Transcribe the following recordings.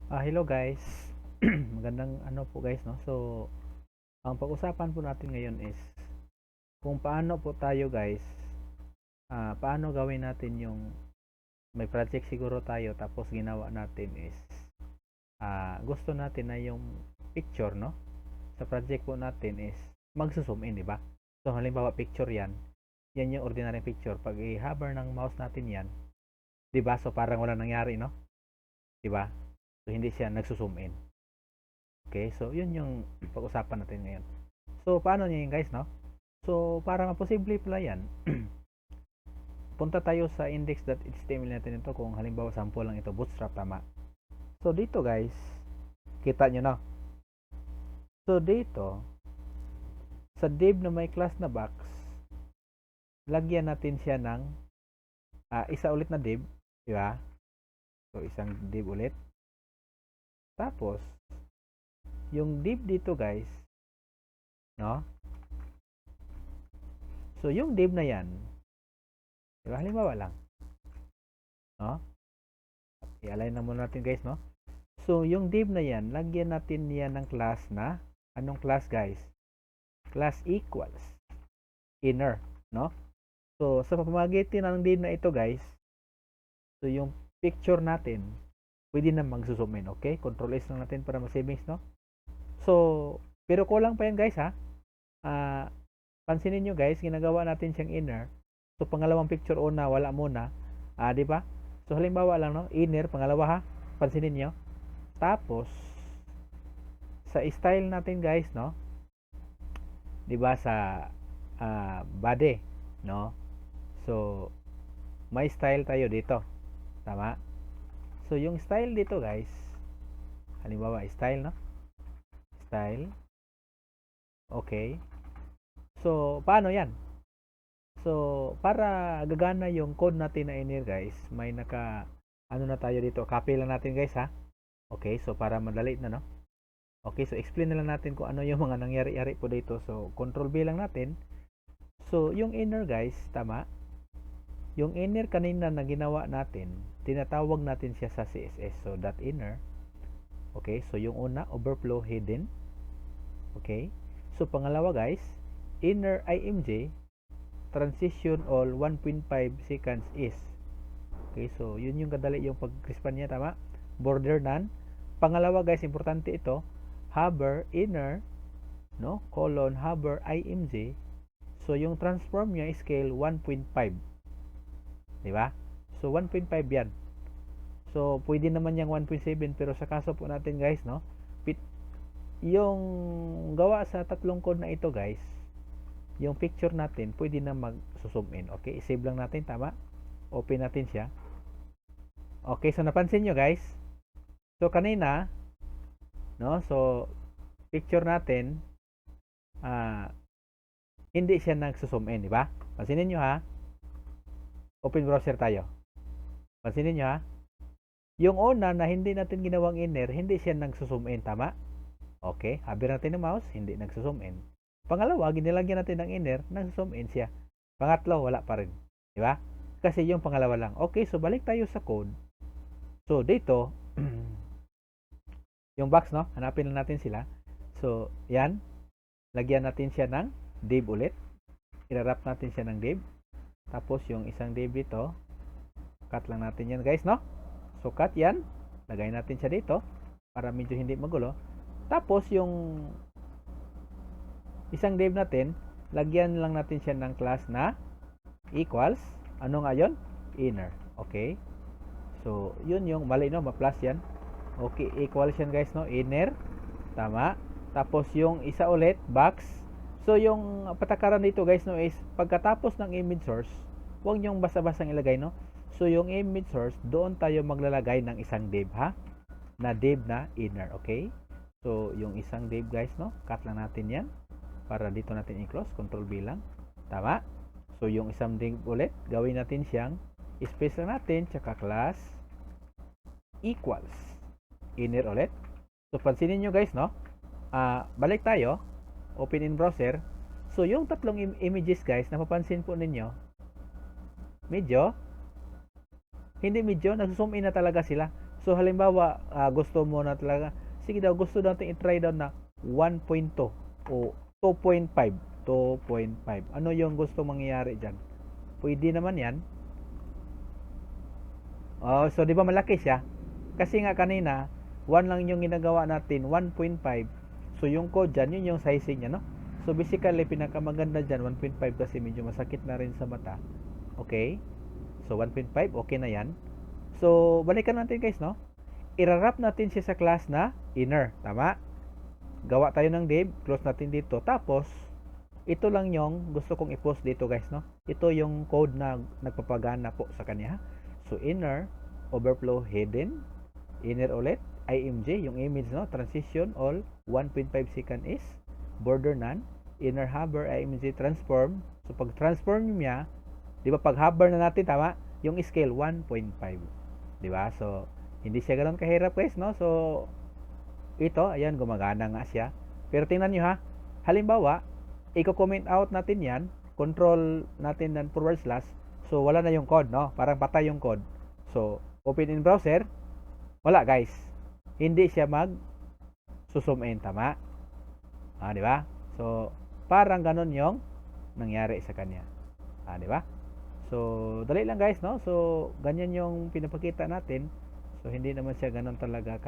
Hello guys. Magandang ano po guys, no? So, ang pag-usapan po natin ngayon is kung paano po tayo guys, paano gawin natin yung may project siguro tayo tapos ginawa natin is gusto natin na yung picture, no? Sa project po natin is magsusum in, di ba? So, halimbawa picture yan. Yan yung ordinary picture. Pag i-hover ng mouse natin yan, di ba? So, parang wala nangyari, no? Di ba? So, hindi siya nagsusum in. Okay, so yun yung pag-usapan natin ngayon. So, paano niya yun guys, no? So, para maposible pala yan, punta tayo sa index.html natin ito kung halimbawa sample lang ito, bootstrap, tama. So, dito guys, kita nyo na. So, dito, sa div na may class na box, lagyan natin siya ng isa ulit na div, di ba? So, isang div ulit. Tapos, yung div dito guys, no? So, yung div na yan, diba? Halimbawa lang, no? I-align na muna natin guys, no? So, yung div na yan, lagyan natin yan ng class na, anong class guys? Class equals inner, no? So, sa pamamagitan ng div na ito guys, so yung picture natin, pwede na mag-zoom in, okay? Control S lang natin para ma-savings, no? So, pero kulang pa yan guys, ha? Pansinin nyo guys, ginagawa natin siyang inner. So, pangalawang picture una, wala muna. Di ba? So, halimbawa lang, no? Inner, pangalawa ha? Pansinin nyo. Tapos, sa style natin guys, no? Di ba sa body, no? So, may style tayo dito. Tama? So, yung style dito guys, halimbawa, style, no? Style. Okay. So, paano yan? So, para gagana yung code natin na inner guys, may ano na tayo dito. Copy lang natin guys, ha? Okay, so para madali na, no? Okay, so explain na lang natin kung ano yung mga nangyari-yari po dito. So, control B lang natin. So, yung inner guys, tama? Yung inner kanina na ginawa natin, tinatawag natin siya sa CSS. So, dot inner. Okay, so yung una, overflow hidden. Okay. So, pangalawa guys, inner img, transition all 1.5 seconds is. Okay, so yun yung kadali yung pag-respond niya, tama? Border none. Pangalawa guys, importante ito, hover inner, no? Colon hover img. So yung transform niya scale 1.5. Di ba? So 1.5 yan. So pwede naman yung 1.7 pero sa kaso po natin guys, no? Yung gawa sa tatlong code na ito guys, yung picture natin pwede na mag-zoom in. Okay, i-save lang natin, tama? Open natin siya. Okay, so napansin nyo guys. So kanina, no? So picture natin hindi siya nag-zoom in, di ba? Pansinin nyo ha. Open browser tayo. Pansinin nyo ha. Yung una na hindi natin ginawang inner, hindi siya nag-zoom in, tama? Okay, hover natin ng mouse, hindi nag-zoom in. Pangalawa, ginilagyan natin ng inner, nag-zoom in siya. Pangatlo, wala pa rin. Di ba? Kasi yung pangalawa lang. Okay, so balik tayo sa code. So, dito, yung box, no? Hanapin lang natin sila. So, yan. Lagyan natin siya ng div ulit. I-wrap natin siya ng div. Tapos, yung isang div dito, cut lang natin yan, guys, no? So, cut yan. Lagay natin siya dito para medyo hindi magulo. Tapos, yung isang div natin, lagyan lang natin siya ng class na equals. Ano nga yun? Inner. Okay? So, yun yung mali, no? Ma-plus yan. Okay, equals yan guys, no? Inner. Tama. Tapos, yung isa ulit, box. So, yung patakaran dito guys, no, is pagkatapos ng image source, huwag nyong basta-bastang ilagay, no? So, yung image source, doon tayo maglalagay ng isang div, ha? Na div na inner, okay? So, yung isang div guys, no? Cut lang natin yan. Para dito natin i-close, control B lang. Tama? So, yung isang div ulit, gawin natin siyang space lang natin, tsaka class equals inner ulit. So, pansinin nyo guys, no? Balik tayo. Open in browser. So, yung tatlong images guys, napapansin po ninyo, hindi medyo, nag-zoom in na talaga sila. So halimbawa, gusto mo na talaga, sige daw, gusto natin i-try daw na 1.2 o 2.5. 2.5. Ano yung gusto mangyayari dyan? Pwede naman yan. Oh, so di ba malaki siya? Kasi nga kanina, 1 lang yung ginagawa natin, 1.5. So yung code dyan, yun yung sizing niya, no? So basically, pinakamaganda dyan, 1.5 kasi medyo masakit na rin sa mata. Okay? So 1.5, okay na yan. So, balikan natin guys, no? Irarap natin siya sa class na inner. Tama? Gawa tayo ng div, close natin dito. Tapos, ito lang yung gusto kong i-post dito guys, no? Ito yung code na nagpapagana po sa kanya. So, inner, overflow hidden, inner ulit, img, yung image, no? Transition all, 1.5 second is, border none, inner hover, img, transform. So, pag transform niya, di ba pag hover na natin, tama? Yung scale, 1.5. Di ba? So, hindi siya ganoon kahirap guys, no? So, ito, ayan, gumagana nga siya. Pero tingnan nyo ha, halimbawa, i-comment out natin yan, control natin ng forward slash, so wala na yung code, no? Parang patay yung code. So, open in browser, wala guys. Hindi siya zoom in, tama? Di ba? So, parang ganon yung nangyari sa kanya. Di ba? So, dali lang guys, no? So, ganyan yung pinapakita natin. So, hindi naman siya ganun talaga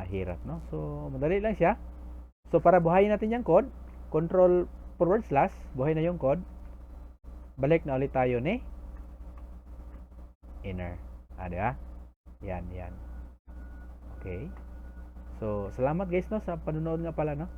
hirap, no? So, madali lang siya. So, para buhayin natin yung code, control forward slash, buhay na yung code. Balik na ulit tayo ni inner. Di ba? Yan. Okay. So, salamat guys, no? Sa panonood nga pala, no?